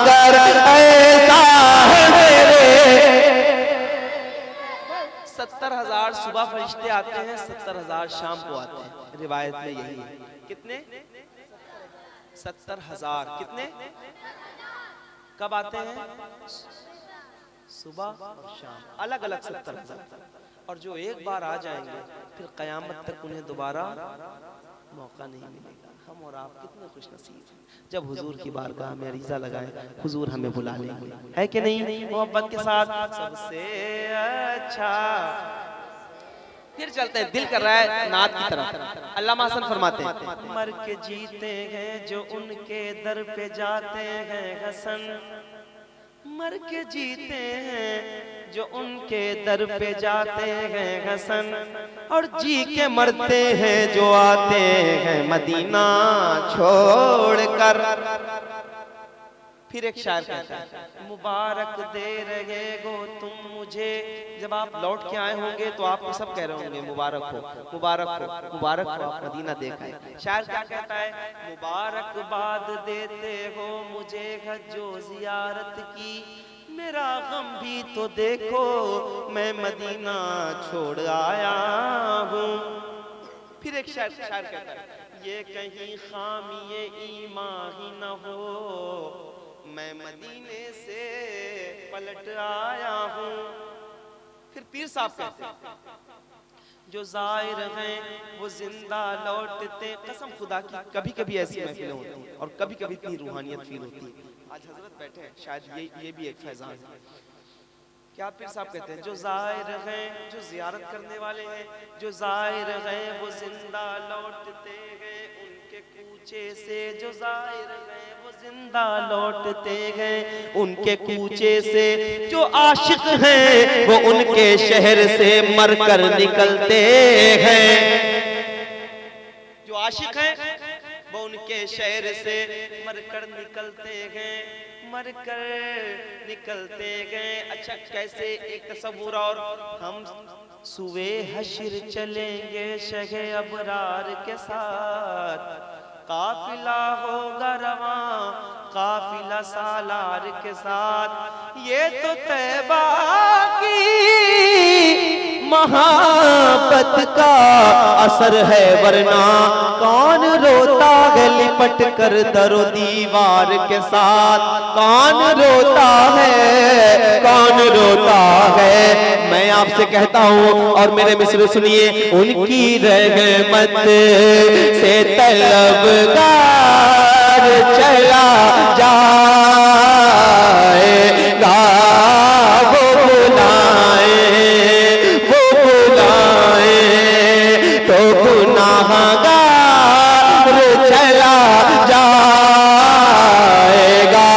Speaker 1: कर, ऐसा है मेरे। 70,000 सुबह फरिश्ते आते हैं, 70,000 शाम को आते हैं, रिवायत में यही है। कितने? 70,000। कितने? कब आते हैं? सुबह और शाम, अलग अलग 70,000। और जो एक बार आ जाएंगे फिर कयामत तक उन्हें दोबारा मौका नहीं मिलेगा। हम और आप कितने खुश नसीब हैं जब हुजूर की बारगाह में अरीज़ा लगाएं, हुजूर हमें बुला लेंगे, है कि नहीं? मोहब्बत के साथ सबसे अच्छा। फिर चलते हैं, दिल कर रहा है नात की तरफ। अल्लामा हसन फरमाते हैं, मर के जीते हैं जो उनके दर पे जाते हैं हसन, मर के जीते हैं जो उनके दर पे जाते हैं हसन, और जी के मरते हैं जो आते हैं मदीना छोड़कर। फिर एक शायर कहता है, मुबारक दे रहे हो तुम मुझे, जब आप लौट के आए होंगे तो आपको सब कह रहे होंगे मुबारक हो, मुबारक हो, मुबारक हो, आप मदीना देखा है। शायर क्या कहता है, मुबारकबाद देते हो मुझे हज्जो जियारत की, मेरा गम भी तो देखो मैं मदीना छोड़ आया हूँ। फिर एक शायर कहता है, ये कहीं खामिये ईमान ही न हो, मैं मदीने से पलट आया हूँ। फिर पीर साहब कहते हैं, जो जाहिर हैं वो जिंदा लौटते। कसम खुदा की कभी कभी ऐसी महफिलें होती हैं और कभी कभी इतनी रूहानियत फील होती है। आज हजरत बैठे हैं, शायद ये भी एक फैजान है। क्या पीर साहब कहते हैं, जो जाहिर हैं, जो जियारत करने वाले हैं, जो जाहिर हैं वो जिंदा लौटते हैं उनके कूचे से, जो जाहिर हैं वो जिंदा लौटते हैं उनके कूचे से, जो आशिक हैं वो उनके शहर से मरकर निकलते हैं, जो आशिक हैं वो उनके शहर से मरकर निकलते हैं, मरकर निकलते गए। अच्छा कैसे एक तस्वुर, और हम सुवे हश्र चलेंगे शगे अबरार के साथ, काफिला होगा रवां, काफिला अल्लाह सालार के साथ। ये तो तैबा की
Speaker 3: मोहब्बत का असर है, वरना कौन रोता है लिपट कर दरो दीवार के साथ। कौन रोता है, कौन रोता है। मैं आपसे कहता हूँ और मेरे मिसरे सुनिए, उनकी रहमत से तलबगार चला जाएगा। वो बुलाए तो गुनाहगार चला जाएगा।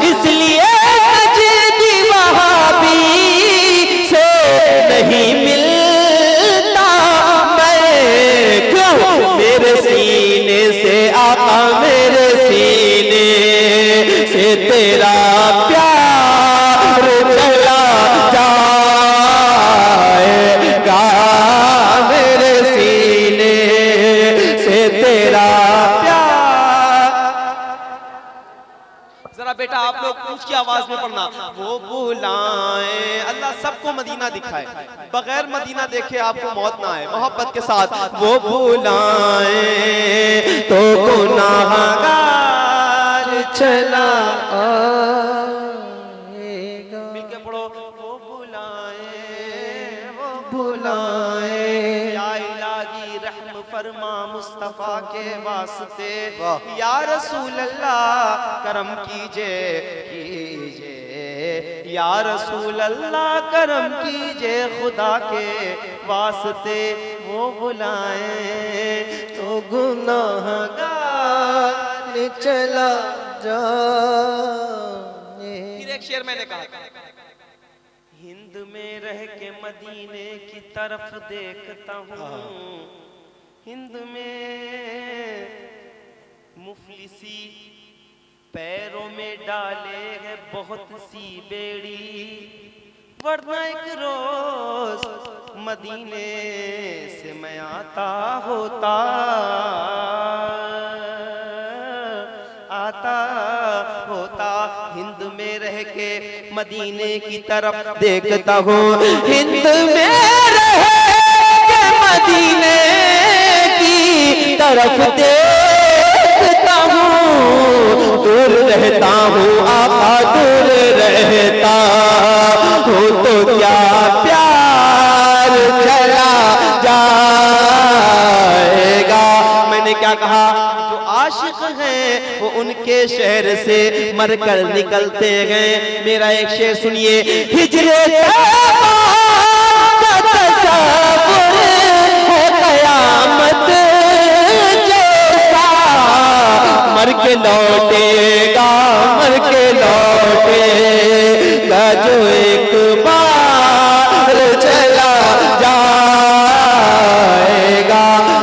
Speaker 3: इसलिए सजदी वहाबी से नहीं मिलता मैं, क्यों मेरे सीने से आका, मेरे सीने से तेरा प्यार चला जाएगा। मेरे सीने से तेरा प्यार।
Speaker 1: जरा बेटा आप लोग ऊंची आवाज में पढ़ना। वो बुलाए, अल्लाह सबको मदीना दिखाए, बगैर मदीना देखे आपको मौत ना आए। मोहब्बत के साथ
Speaker 3: वो बुलाए तो गुनाहगार चला आएगा।
Speaker 1: मिलके पढ़ो। वो बुलाए
Speaker 3: बुलाए
Speaker 1: या इलाही रहम फरमा मुस्तफा के वास्ते। या रसूल अल्लाह करम कीजिए या रसूल अल्लाह करम कीजिए खुदा के वास्ते। वो बुलाए
Speaker 3: तो गुनाहगार चला जाए।
Speaker 1: फिर एक शेर मैंने कहा, हिंद में रह के मदीने की तरफ देखता हूँ। हिंद में मुफलिसी पैरों में डाले है बहुत सी बेड़ी, वरना एक रोज मदीने से मैं आता होता हिंद में रह के मदीने की तरफ
Speaker 3: देखता हूँ। हिंद में रह के मदीने की तरफ देखता हूँ। दूर रहता हूँ आका, दूर रहता हूँ तो क्या प्यार चला जाएगा। मैंने क्या कहा, जो आशिक हैं वो उनके शहर से मरकर निकलते हैं। मेरा एक शेर सुनिए, हिजरे का तसव्वुर है कयामत जैसा, मर के लौटेगा, मर के लौटेगा जो एक बार चला जाएगा।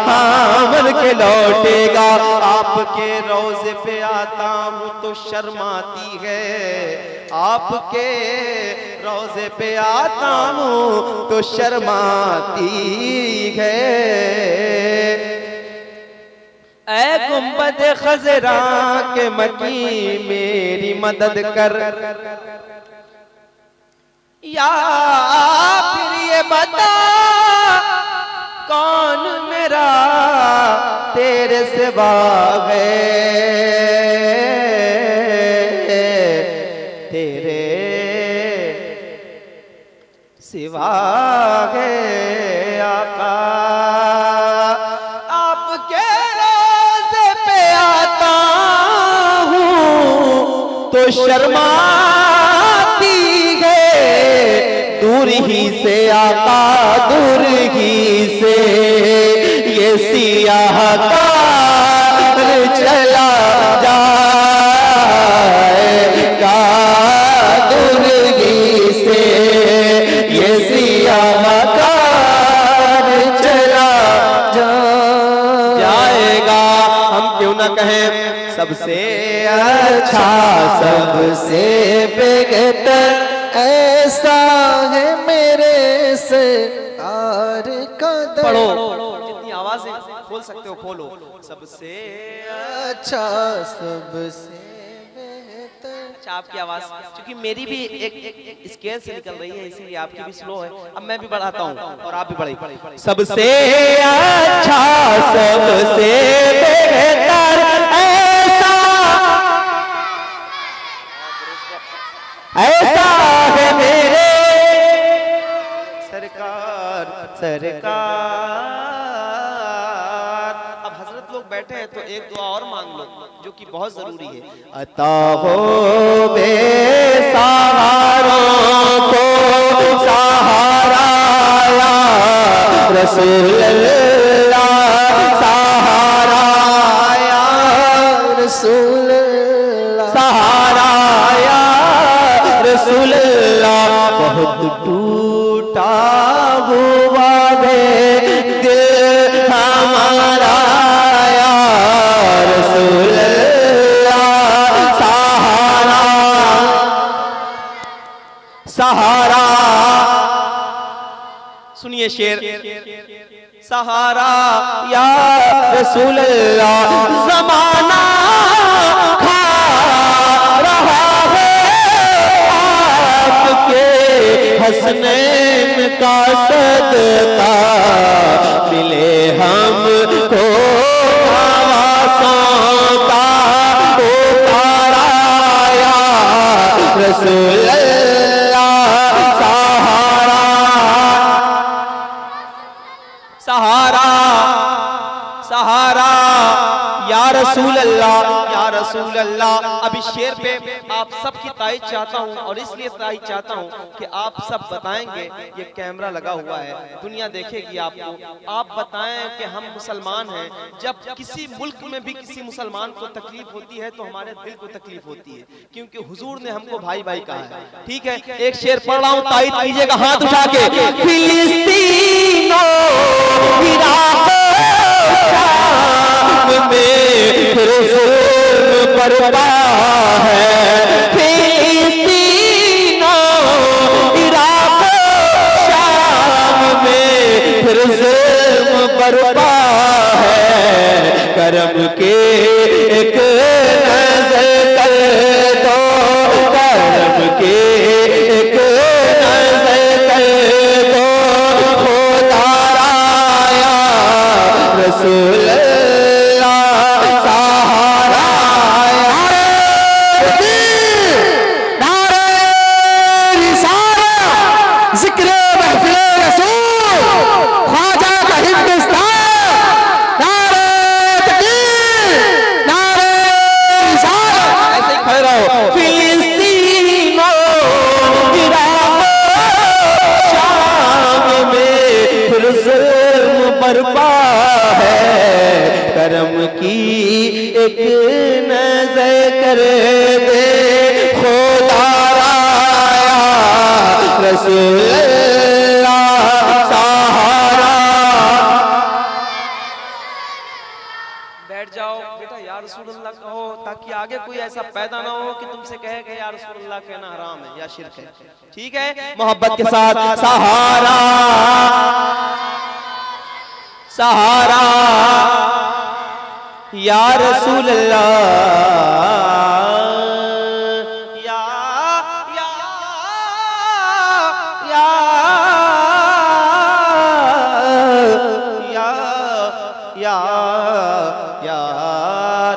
Speaker 3: हाँ, मर के लौटेगा।
Speaker 1: आपके रोजे पे आता हूँ तो शर्माती है, आपके रोजे पे आता हूँ तो शर्माती है। ऐ गुंबद खजरा के मकी मेरी मदद कर, या फिर ये बता कौन मेरा तेरे सिवा है, तेरे सिवा है आका। आपके रोज़े पे आता हूँ तो शर्माती है, दूर ही से आका, दूर ही से ये सियाह कार चला जाएगा। दूर ही से ये सियाह कार चला जाएगा। हम क्यों ना कहें, सबसे अच्छा, सबसे बेहतर ऐसा है मेरे से कार का दर।
Speaker 3: पढ़ो,
Speaker 1: जितनी आवाजें खोल सकते हो खोलो। सबसे
Speaker 3: अच्छा, सबसे बेहतर
Speaker 1: अच्छा आपकी आवाज, क्योंकि मेरी भी एक स्केल से निकल रही है इसीलिए आपकी भी स्लो है। अब मैं भी बढ़ाता हूँ और आप भी बढ़ाइए।
Speaker 3: सबसे अच्छा सबसे बेहतर ऐसा है मेरे
Speaker 1: सरकार सरकार। अब हजरत लोग बैठे हैं तो एक दुआ और मांग लो जो कि बहुत जरूरी है।
Speaker 3: अता हो बेसहारों को सहारा या रसूल अल्लाह, सहारा या रसूल अल्लाह, सहारा या रसूल अल्लाह। बहुत टूटा हुआ दिल हमारा या रसूल अल्लाह, सहारा सहारा।
Speaker 1: सुनिए शेर,
Speaker 3: सहारा या रसूल अल्लाह। ज़माना खा रहा है आपके हसनैन का सदका, मिले हमको आवाज़ों का पुकारा या रसूल अल्लाह, सहारा सहारा सहारा या रसूल अल्लाह,
Speaker 1: या रसूल अल्लाह। अब इस शेर पे आप सबकी तारीफ चाहता हूँ और इसलिए तारीफ चाहता हूँ कि आप सब बताएंगे, ये कैमरा लगा हुआ है, दुनिया देखेगी आपको। आप बताएं कि हम मुसलमान हैं, जब किसी मुल्क में भी किसी मुसलमान को तकलीफ होती है तो हमारे दिल को तकलीफ होती है, क्योंकि हुजूर ने हमको भाई भाई कहा है। ठीक है, एक शेर पढ़ रहा हूँ, तारीफ कीजिएगा हाथ उठा के।
Speaker 3: फिलिस्तीनो इराक शाम में फिर जुल्म बरपा है, फिलिस्तीनो इराक शाम में फिर जुल्म बरपा है। करम के एक नजर कर दो, करम के एक नजर कर दो, खुदा राया रसूल अल्लाह, सहारा
Speaker 2: जिक्र महफिल रसूल ख्वाजा का हिंदुस्तान, नारे तकबीर, नारे रिसालत।
Speaker 3: ऐसे ही खड़े रहो। फिलिस्तीनो इराक शाम में फिर जुल्म बरपा है, करम की एक नजर कर दे खुदा राया रसूल अल्लाह, सहारा।
Speaker 1: बैठ जाओ बेटा, या रसूलुल्लाह कहो, ताकि आगे कोई ऐसा पैदा ना हो कि तुमसे कहे कि या रसूलुल्लाह कहना हराम है या शिर्क है। ठीक है,
Speaker 3: मोहब्बत के साथ सहारा सहारा या रसूल अल्लाह,
Speaker 1: या या या या या या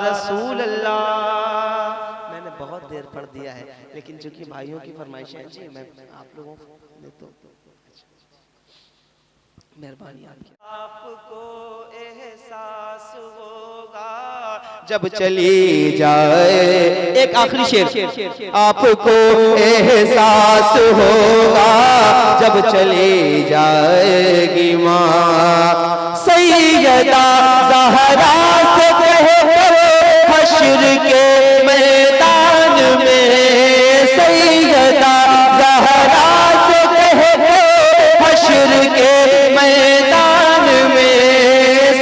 Speaker 1: रसूल अल्लाह। मैंने बहुत देर पढ़ दिया है, लेकिन चूंकि भाइयों की फरमाइशें हैं जी, मैं आप लोगों को देता हूं, मेहरबानी आपकी। आपको एहसास होगा
Speaker 3: जब चली जाए, एक आखिरी शेर, आपको एहसास होगा जब चली जाएगी माँ सैयदा ज़हरा से कहकर हश्र के मैदान में, सैयदा ज़हरा से कहकर हश्र के मैदान में,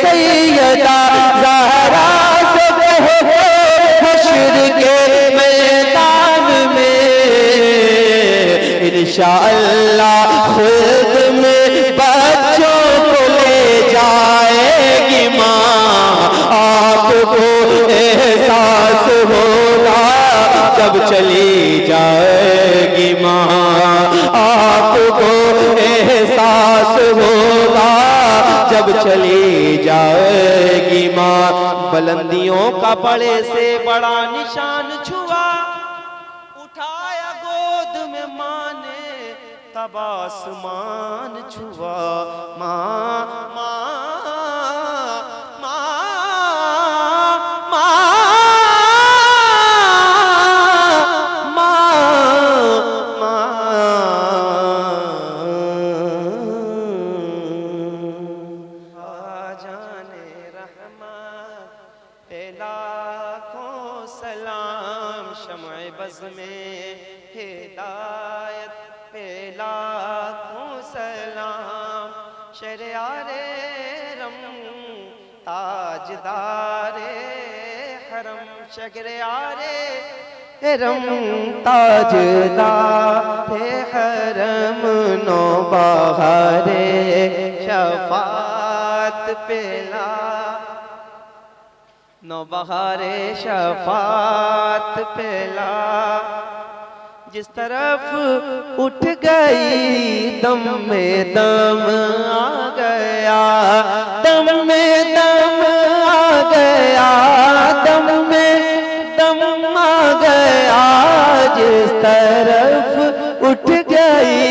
Speaker 3: सैयदा ज़हरा से कहकर हश्र के मैदान में, इंशाअल्लाह खुद में बच्चों को ले जाएगी माँ। आपको एहसास होगा जब चली जाएगी माँ, आपको एहसास होगा जब चली जाएगी माँ।
Speaker 1: बुलंदियों का बड़े से बड़ा निशान छुआ, उठाया गोद में माँ ने तब आसमान छुआ। माँ माँ लाखों सलाम, शम्ए बज़ में हिदायत पे लाखों सलाम। शरियारे रम ताजदारे हरम, शरियारे रम ताजदारे हरम, नौबहारे शफात पेला, नौबहारे शफात पेला। जिस तरफ उठ गई दम में दम आ गया, दम में दम आ गया, दम में दम आ गया। जिस तरफ उठ गई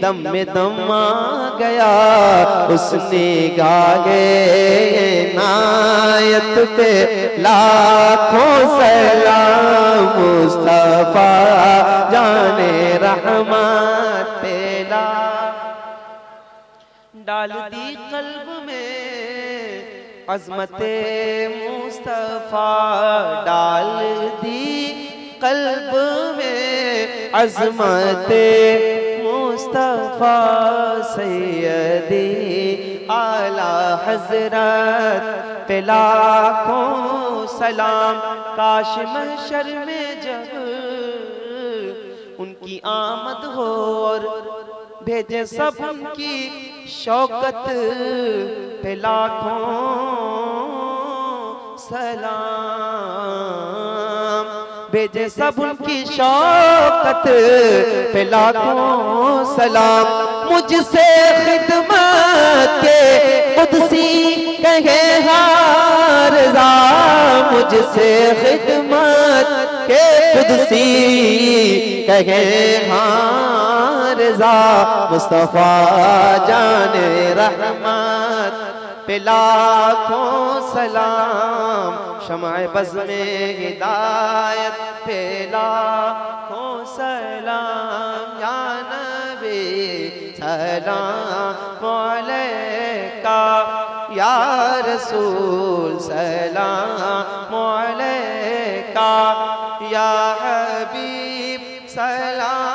Speaker 1: दम में दम आ गया, उसने गाए नायत पे लाखों सलाम। मुस्तफा जाने रहमत पेला, डाल दी कल्ब में अज़मते मुस्तफा, डाल दी कल्ब में अज़मते मुस्तफा। सैयदी आला हजरत पे लाखों सलाम। काश महशर में जब उनकी आमद हो और भेजे सब उनकी शौकत पे लाखों सलाम, भेजे सब उनकी शौकत पे लाखों सलाम। मुझसे खिदमत के कुदसी कहे हारज़ा, मुझसे खिदमत के कुदसी कहे हारज़ा। मुस्तफा जाने रहमत पे लाखों सलाम। शम्ए बज़ में हिदायत पे लाखों सलाम। या नबी सलाम अलैका, या रसूल सलाम अलैका, या हबीब सलाम